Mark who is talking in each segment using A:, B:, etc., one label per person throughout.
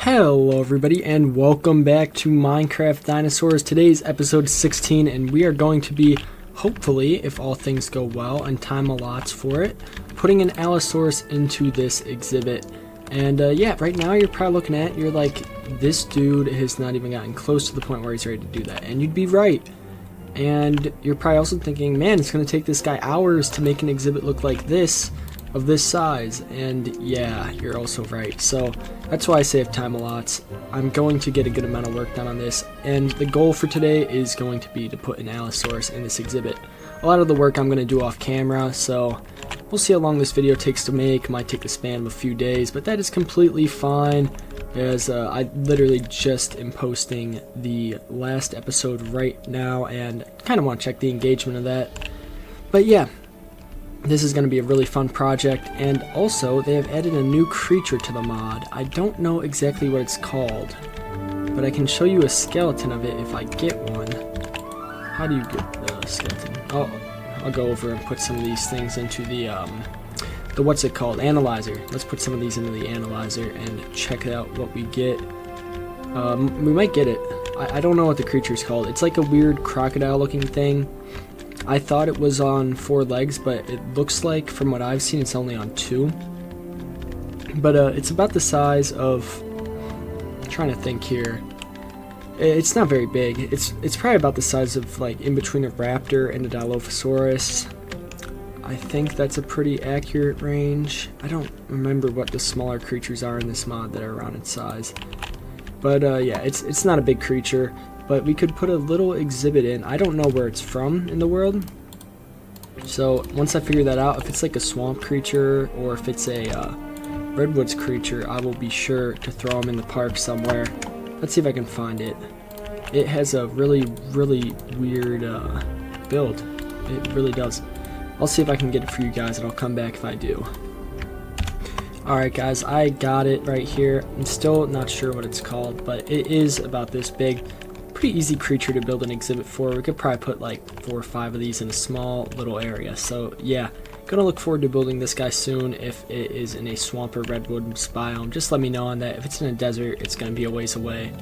A: Hello everybody and welcome back to Minecraft Dinosaurs. Today's episode 16 and we are going to be, hopefully, if all things go well and time allots for it, putting an Allosaurus into this exhibit. And yeah, right now you're probably looking at it, you're like, this dude has not even gotten close to the point where he's ready to do that. And you'd be right. And you're probably also thinking, man, it's going to take this guy hours to make an exhibit look like this, of this size. And yeah, you're also right. So that's why I say if time allots, I'm going to get a good amount of work done on this. And the goal for today is going to be to put an Allosaurus in this exhibit. A lot of the work I'm going to do off camera, so we'll see how long this video takes to make. Might take the span of a few days, but that is completely fine, as I literally just am posting the last episode right now and kind of want to check the engagement of that. But yeah, this is going to be a really fun project, and also they have added a new creature to the mod. I don't know exactly what it's called, but I can show you a skeleton of it if I get one. How do you get the skeleton? Oh, I'll go over and put some of these things into the what's it called? Analyzer. Let's put some of these into the analyzer and check out what we get. We might get it. I don't know what the creature's called. It's like a weird crocodile looking thing. I thought it was on 4 legs, but it looks like, from what I've seen, it's only on 2. But it's about the size of, I'm trying to think here. It's not very big. It's probably about the size of, like, in between a raptor and a Allosaurus. I think that's a pretty accurate range. I don't remember what the smaller creatures are in this mod that are around its size. But yeah, it's not a big creature. But we could put a little exhibit in. I don't know where it's from in the world. So once I figure that out, if it's like a swamp creature or if it's a redwoods creature, I will be sure to throw them in the park somewhere. Let's see if I can find it. It has a really weird build. It really does. I'll see if I can get it for you guys, and I'll come back if I do. Alright guys, I got it right here. I'm still not sure what it's called, but it is about this big. Pretty easy creature to build an exhibit for. We could probably put like 4 or 5 of these in a small little area. So yeah, gonna look forward to building this guy soon. If it is in a swamp or redwoods biome, just let me know on that. If it's in a desert, it's gonna be a ways away,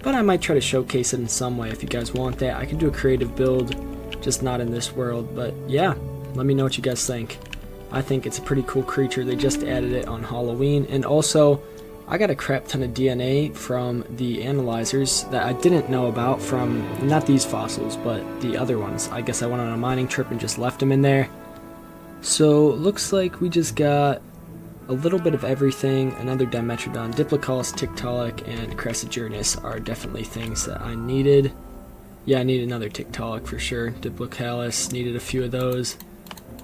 A: but I might try to showcase it in some way. If you guys want that, I can do a creative build, just not in this world. But yeah, let me know what you guys think. I think it's a pretty cool creature. They just added it on Halloween, and also I got a crap ton of DNA from the analyzers that I didn't know about from, not these fossils, but the other ones. I guess I went on a mining trip and just left them in there. So looks like we just got a little bit of everything. Another Dimetrodon, Diplocalus, Tiktaalik, and Crassagernus are definitely things that I needed. Yeah, I need another Tiktaalik for sure. Diplocalus, needed a few of those.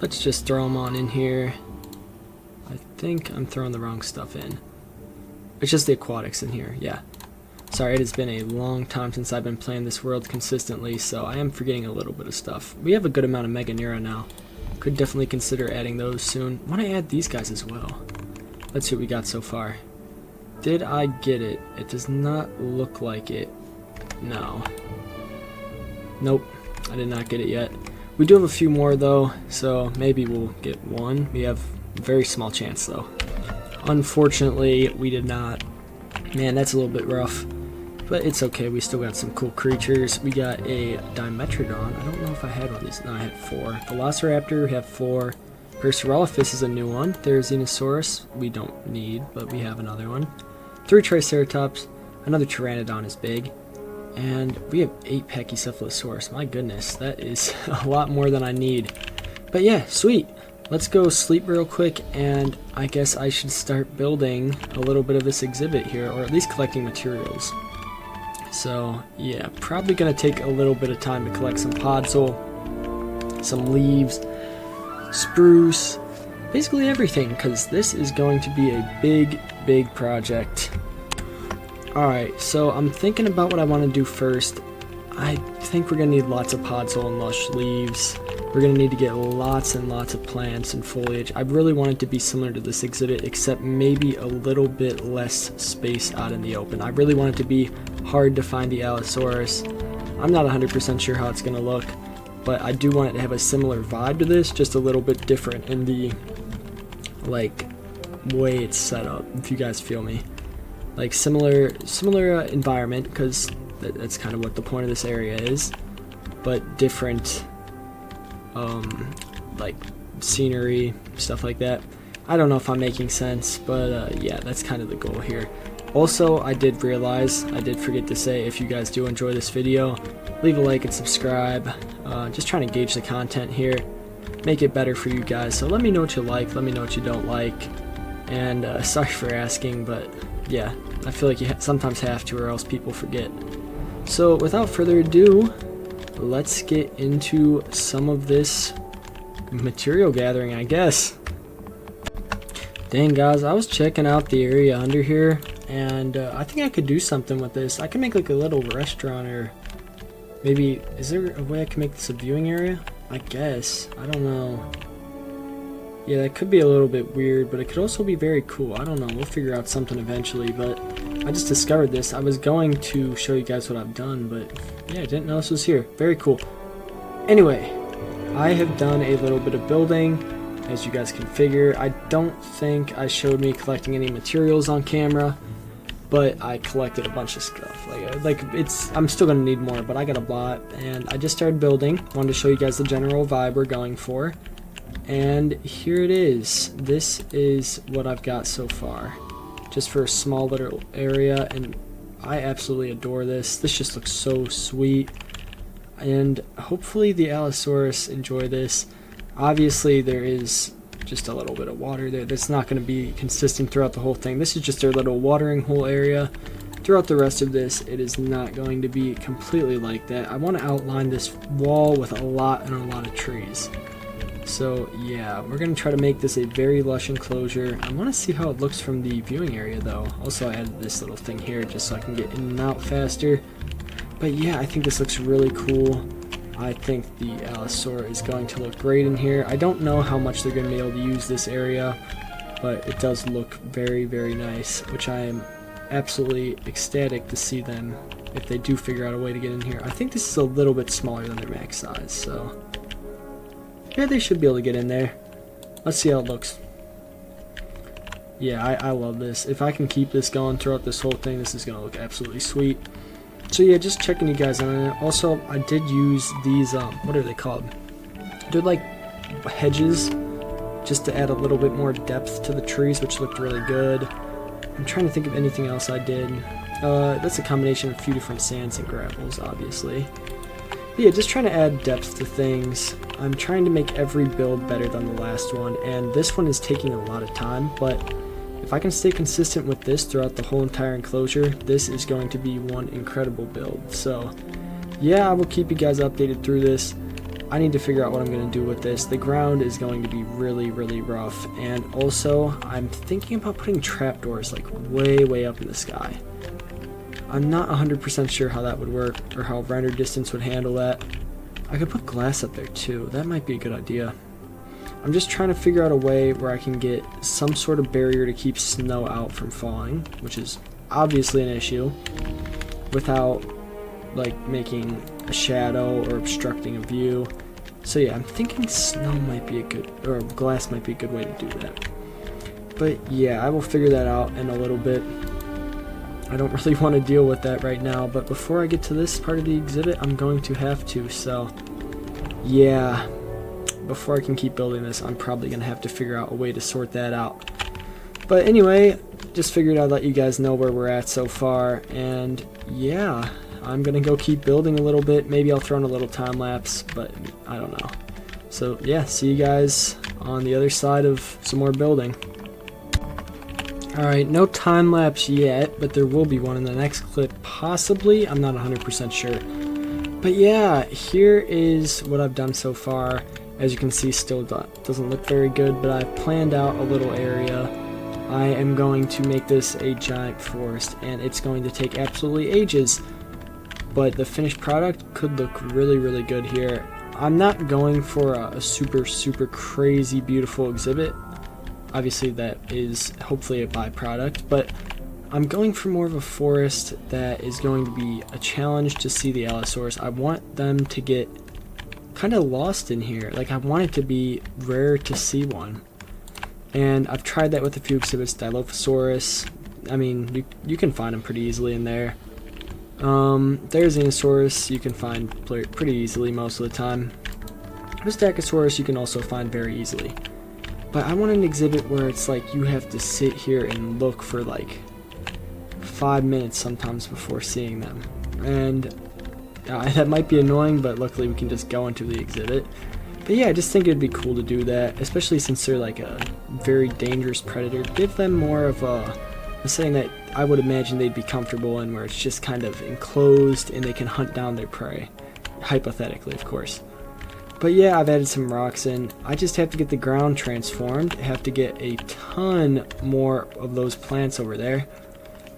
A: Let's just throw them on in here. I think I'm throwing the wrong stuff in. It's just the aquatics in here, yeah. Sorry, it has been a long time since I've been playing this world consistently, so I am forgetting a little bit of stuff. We have a good amount of Mega Neura now. Could definitely consider adding those soon. I want to add these guys as well. Let's see what we got so far. Did I get it? It does not look like it. No. Nope, I did not get it yet. We do have a few more though, so maybe we'll get one. We have a very small chance though. Unfortunately, we did not. Man, that's a little bit rough, but it's okay. We still got some cool creatures. We got a Dimetrodon. I don't know if I had one of these. No, I had 4. Velociraptor, we have 4. Percerophis is a new one. There's Dinosaurs. We don't need, but we have another one. 3 Triceratops. Another Pteranodon is big. And we have 8 Pachycephalosaurus. My goodness, that is a lot more than I need. But yeah, sweet. Let's go sleep real quick, and I guess I should start building a little bit of this exhibit here, or at least collecting materials. So yeah, probably gonna take a little bit of time to collect some podzol, some leaves, spruce, basically everything, because this is going to be a big project. Alright, so I'm thinking about what I want to do first. I think we're gonna need lots of podzol and lush leaves. We're going to need to get lots and lots of plants and foliage. I really want it to be similar to this exhibit, except maybe a little bit less space out in the open. I really want it to be hard to find the Allosaurus. I'm not 100% sure how it's going to look, but I do want it to have a similar vibe to this, just a little bit different in the, like, way it's set up, if you guys feel me. like similar environment, because that's kind of what the point of this area is, but different like scenery, stuff like that. I don't know if I'm making sense, but yeah, that's kind of the goal here. Also, I did forget to say, if you guys do enjoy this video, leave a like and subscribe. Just trying to gauge the content here, make it better for you guys. So let me know what you like, let me know what you don't like, and sorry for asking, but yeah, I feel like you sometimes have to, or else people forget. So without further ado, let's get into some of this material gathering, I guess. Dang guys, I was checking out the area under here, and I think I could do something with this. I could make like a little restaurant, or maybe, is there a way I can make this a viewing area? I guess, I don't know. Yeah, that could be a little bit weird, but it could also be very cool. I don't know, we'll figure out something eventually, but I just discovered this. I was going to show you guys what I've done, but yeah, I didn't know this was here. Very cool. Anyway, I have done a little bit of building, as you guys can figure. I don't think I showed me collecting any materials on camera, but I collected a bunch of stuff. Like I'm still gonna need more, but I got a lot, and I just started building. Wanted to show you guys the general vibe we're going for, and here it is. This is what I've got so far, just for a small little area, and I absolutely adore this. This just looks so sweet, and hopefully the Allosaurus enjoy this. Obviously there is just a little bit of water there. That's not going to be consistent throughout the whole thing. This is just their little watering hole area. Throughout the rest of this, it is not going to be completely like that. I want to outline this wall with a lot of trees. So yeah, we're going to try to make this a very lush enclosure. I want to see how it looks from the viewing area though. Also, I added this little thing here just so I can get in and out faster. But yeah, I think this looks really cool. I think the Allosaurus is going to look great in here. I don't know how much they're going to be able to use this area, but it does look very, very nice, which I am absolutely ecstatic to see them if they do figure out a way to get in here. I think this is a little bit smaller than their max size, so yeah, they should be able to get in there. Let's see how it looks. Yeah, I love this. If I can keep this going throughout this whole thing, this is going to look absolutely sweet. So yeah, just checking you guys on it. Also, I did use these, what are they called? They're like hedges, just to add a little bit more depth to the trees, which looked really good. I'm trying to think of anything else I did. That's a combination of a few different sands and gravels, obviously. But yeah, just trying to add depth to things. I'm trying to make every build better than the last one, and this one is taking a lot of time, but if I can stay consistent with this throughout the whole entire enclosure, this is going to be one incredible build. So yeah, I will keep you guys updated through this. I need to figure out what I'm going to do with this. The ground is going to be really, really rough, and also I'm thinking about putting trapdoors like way up in the sky. I'm not 100% sure how that would work, or how render distance would handle that. I could put glass up there too. That might be a good idea. I'm just trying to figure out a way where I can get some sort of barrier to keep snow out from falling, which is obviously an issue, without like making a shadow or obstructing a view. So yeah, I'm thinking snow might be a good, or glass might be a good way to do that. But yeah, I will figure that out in a little bit. I don't really want to deal with that right now, but before I get to this part of the exhibit, I'm going to have to, so yeah. Before I can keep building this, I'm probably going to have to figure out a way to sort that out. But anyway, just figured I'd let you guys know where we're at so far, and yeah, I'm going to go keep building a little bit. Maybe I'll throw in a little time lapse, but I don't know. So yeah, see you guys on the other side of some more building. Alright, no time lapse yet, but there will be one in the next clip, possibly. I'm not 100% sure. But yeah, here is what I've done so far. As you can see, still doesn't look very good, but I've planned out a little area. I am going to make this a giant forest, and it's going to take absolutely ages, but the finished product could look really good here. I'm not going for a super crazy beautiful exhibit. Obviously that is hopefully a byproduct, but I'm going for more of a forest that is going to be a challenge to see the Allosaurus. I want them to get kind of lost in here. Like, I want it to be rare to see one. And I've tried that with a few exhibits, Dilophosaurus, I mean, you can find them pretty easily in there. There's Dinosaurs, you can find pretty easily most of the time. This Stegosaurus you can also find very easily. But I want an exhibit where it's like you have to sit here and look for like 5 minutes sometimes before seeing them. And that might be annoying, but luckily we can just go into the exhibit. But yeah, I just think it'd be cool to do that, especially since they're like a very dangerous predator. Give them more of a setting that I would imagine they'd be comfortable in, where it's just kind of enclosed and they can hunt down their prey. Hypothetically, of course. But yeah, I've added some rocks in. I just have to get the ground transformed. I have to get a ton more of those plants over there.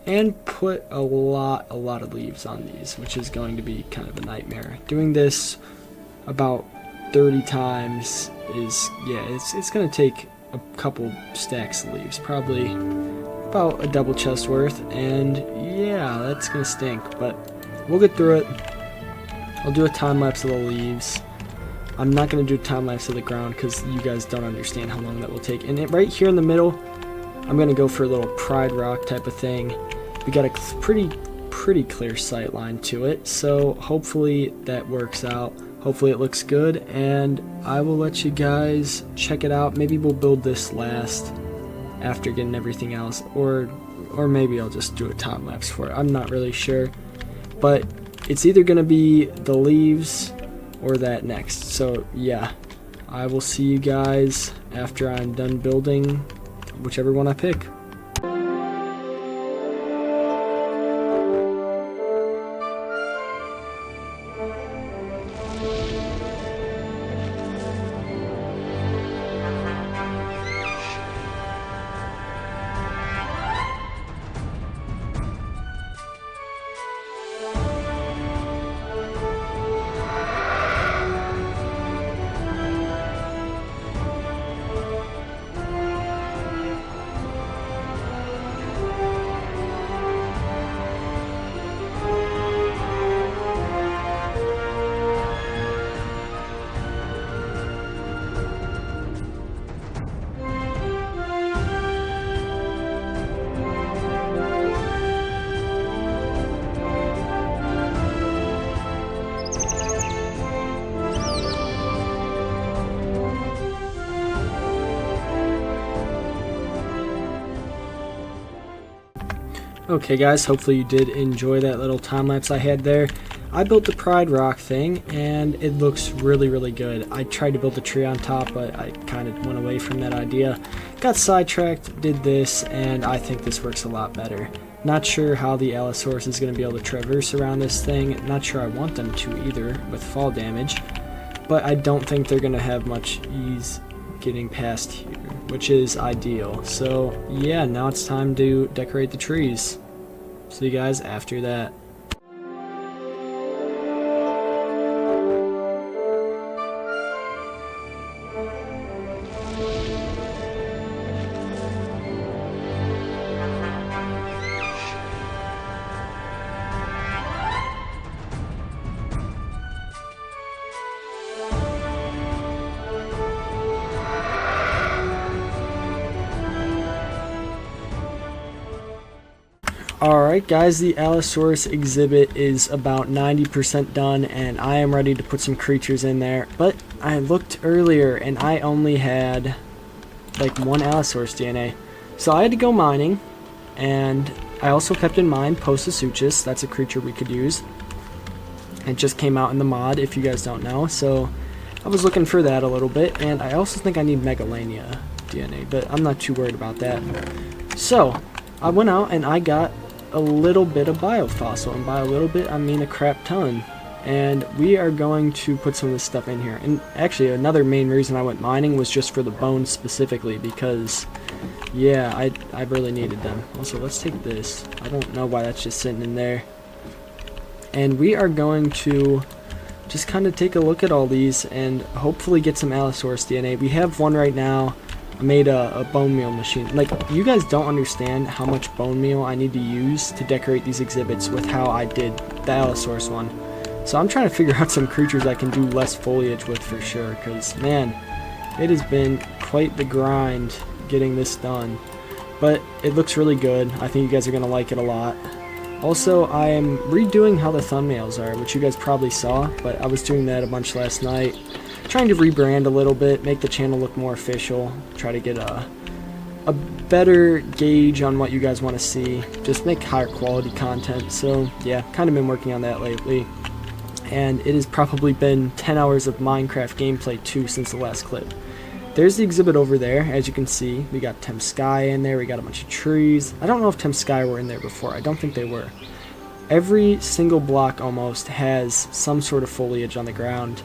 A: And put a lot of leaves on these, which is going to be kind of a nightmare. Doing this about 30 times is, yeah, it's going to take a couple stacks of leaves. Probably about a double chest worth. And yeah, that's going to stink. But we'll get through it. I'll do a time lapse of the leaves. I'm not going to do a time lapse of the ground because you guys don't understand how long that will take. And right here in the middle, I'm going to go for a little pride rock type of thing. We got a pretty clear sight line to it, so hopefully that works out. Hopefully it looks good, and I will let you guys check it out. Maybe we'll build this last after getting everything else, or maybe I'll just do a time lapse for it. I'm not really sure, but it's either going to be the leaves or that next. So yeah, I will see you guys after I'm done building whichever one I pick. Okay guys, hopefully you did enjoy that little time lapse I had there. I built the Pride Rock thing and it looks really good. I tried to build a tree on top, but I kind of went away from that idea. Got sidetracked, did this, and I think this works a lot better. Not sure how the Allosaurus is going to be able to traverse around this thing. Not sure I want them to either with fall damage, but I don't think they're going to have much ease getting past here, which is ideal. So yeah, now it's time to decorate the trees. See you guys after that. Alright guys, the Allosaurus exhibit is about 90% done and I am ready to put some creatures in there, but I looked earlier and I only had like one Allosaurus DNA. So I had to go mining, and I also kept in mind Postosuchus. That's a creature we could use. It just came out in the mod, if you guys don't know, so I was looking for that a little bit, and I also think I need Megalania DNA, but I'm not too worried about that. So I went out and I got a little bit of biofossil, and by a little bit I mean a crap ton, and we are going to put some of this stuff in here. And actually another main reason I went mining was just for the bones specifically, because yeah, I really needed them. Also, let's take this. I don't know why that's just sitting in there. And we are going to just kind of take a look at all these and hopefully get some Allosaurus DNA. We have one right now. I made a bone meal machine. Like, you guys don't understand how much bone meal I need to use to decorate these exhibits with how I did the Allosaurus one. So I'm trying to figure out some creatures I can do less foliage with for sure, because man, it has been quite the grind getting this done. but it looks really good. I think you guys are going to like it a lot. Also, I am redoing how the thumbnails are, which you guys probably saw, but I was doing that a bunch last night. Trying to rebrand a little bit, make the channel look more official, try to get a better gauge on what you guys want to see, just make higher quality content. So yeah, kind of been working on that lately, and it has probably been 10 hours of Minecraft gameplay too since the last clip. There's the exhibit over there. As you can see, we got Tem Sky in there, we got a bunch of trees. I don't know if Tem Sky were in there before, I don't think they were. Every single block almost has some sort of foliage on the ground,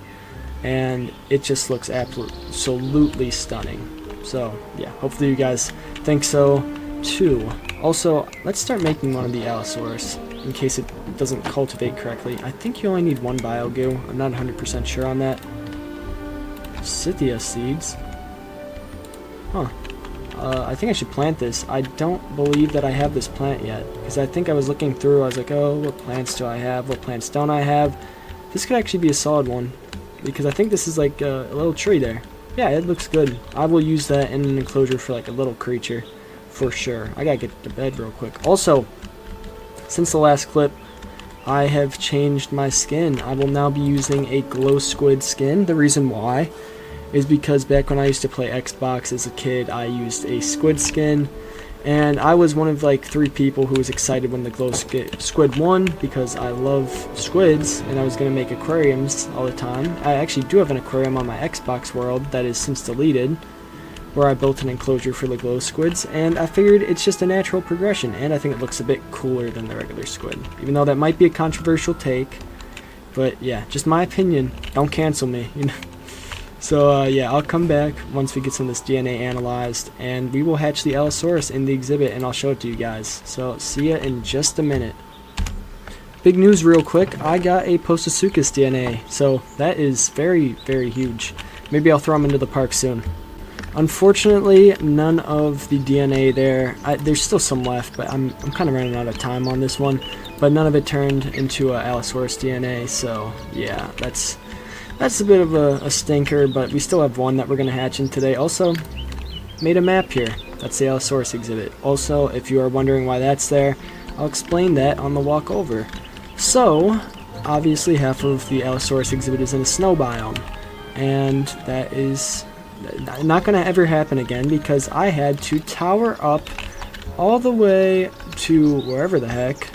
A: and it just looks absolutely stunning. So yeah, hopefully you guys think so too. Also, let's start making one of the Allosaurus in case it doesn't cultivate correctly. I think you only need 1 biogoo. I'm not 100% sure on that. Scythia seeds. Huh. I think I should plant this. I don't believe that I have this plant yet, because I think I was looking through, I was like, oh, what plants do I have? What plants don't I have? This could actually be a solid one, because I think this is like a little tree there. Yeah, it looks good. I will use that in an enclosure for like a little creature, for sure. I gotta get to bed real quick. Also, since the last clip, I have changed my skin. I will now be using a glow squid skin. The reason why is because back when I used to play Xbox as a kid, I used a squid skin, and I was one of like 3 people who was excited when the glow squid won, because I love squids and I was going to make aquariums all the time. I actually do have an aquarium on my Xbox world that is since deleted, where I built an enclosure for the glow squids, and I figured it's just a natural progression, and I think it looks a bit cooler than the regular squid, even though that might be a controversial take. But yeah, just my opinion. Don't cancel me, you know. So yeah, I'll come back once we get some of this DNA analyzed, and we will hatch the Allosaurus in the exhibit, and I'll show it to you guys. So see ya in just a minute. Big news real quick, I got a Postosuchus DNA, so that is very, very huge. Maybe I'll throw them into the park soon. Unfortunately, none of the DNA there, there's still some left, but I'm kind of running out of time on this one, but none of it turned into a Allosaurus DNA, so yeah, that's a bit of a stinker, but we still have one that we're going to hatch in today. Also, made a map here. That's the Allosaurus exhibit. Also, if you are wondering why that's there, I'll explain that on the walk over. So, obviously half of the Allosaurus exhibit is in a snow biome, and that is not going to ever happen again, because I had to tower up all the way to wherever the heck,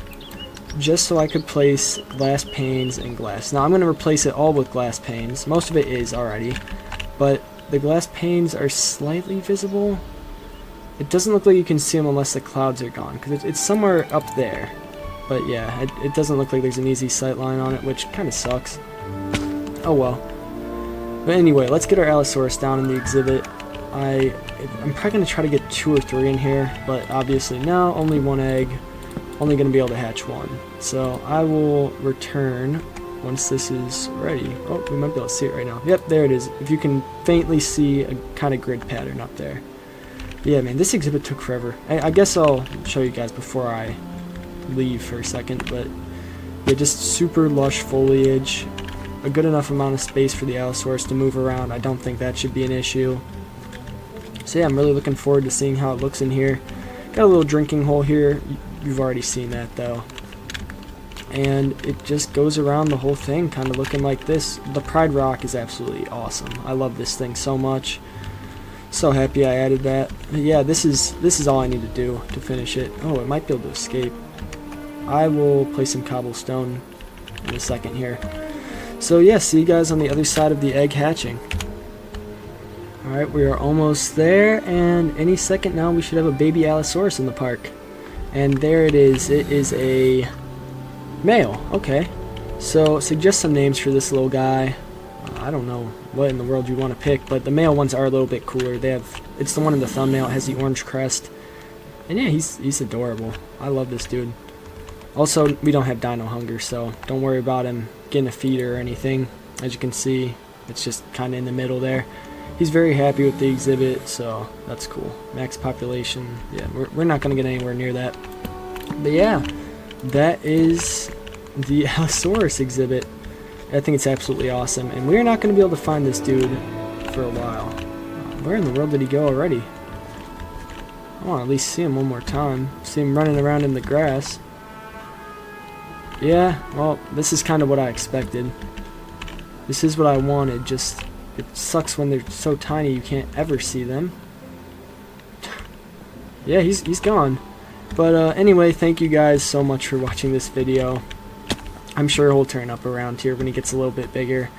A: just so I could place glass panes and glass. Now I'm going to replace it all with glass panes. Most of it is already, but the glass panes are slightly visible. It doesn't look like you can see them unless the clouds are gone, because it's somewhere up there. But yeah, it doesn't look like there's an easy sight line on it, which kind of sucks. Oh well. But anyway, let's get our Allosaurus down in the exhibit. I'm probably going to try to get 2 or 3 in here, but obviously no, only 1 egg. Only going to be able to hatch 1. So I will return once this is ready. Oh, we might be able to see it right now. Yep, there it is. If you can faintly see a kind of grid pattern up there. Yeah, man, this exhibit took forever. I guess I'll show you guys before I leave for a second, but yeah, just super lush foliage. A good enough amount of space for the Allosaurus to move around. I don't think that should be an issue. So yeah, I'm really looking forward to seeing how it looks in here. Got a little drinking hole here. You've already seen that though. And it just goes around the whole thing, kind of looking like this. The Pride Rock is absolutely awesome. I love this thing so much. So happy I added that. But yeah, this is all I need to do to finish it. Oh, it might be able to escape. I will place some cobblestone in a second here. So yeah, see you guys on the other side of the egg hatching. Alright, we are almost there, and any second now we should have a baby Allosaurus in the park. And there it is. It is a male. Okay. So suggest some names for this little guy. I don't know what in the world you want to pick, but the male ones are a little bit cooler. It's the one in the thumbnail. It has the orange crest. And yeah, he's adorable. I love this dude. Also, we don't have dino hunger, so don't worry about him getting a feeder or anything. As you can see, it's just kind of in the middle there. He's very happy with the exhibit, so that's cool. Max population, yeah, we're not going to get anywhere near that. But yeah, that is the Allosaurus exhibit. I think it's absolutely awesome, and we're not going to be able to find this dude for a while. Where in the world did he go already? I want to at least see him one more time. See him running around in the grass. Yeah, well, this is kind of what I expected. This is what I wanted, just it sucks when they're so tiny you can't ever see them. Yeah, he's gone. But anyway, thank you guys so much for watching this video. I'm sure he'll turn up around here when he gets a little bit bigger,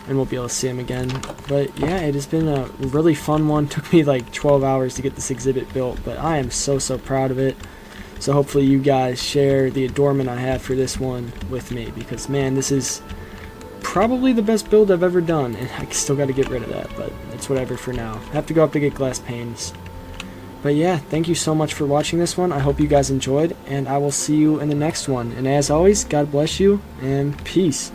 A: and we'll be able to see him again. But yeah, it has been a really fun one. Took me like 12 hours to get this exhibit built, but I am so proud of it. So hopefully you guys share the adornment I have for this one with me, because man, this is probably the best build I've ever done, and I still got to get rid of that, but it's whatever for now. I have to go up to get glass panes. But yeah, thank you so much for watching this one. I hope you guys enjoyed, and I will see you in the next one. And as always, God bless you, and peace.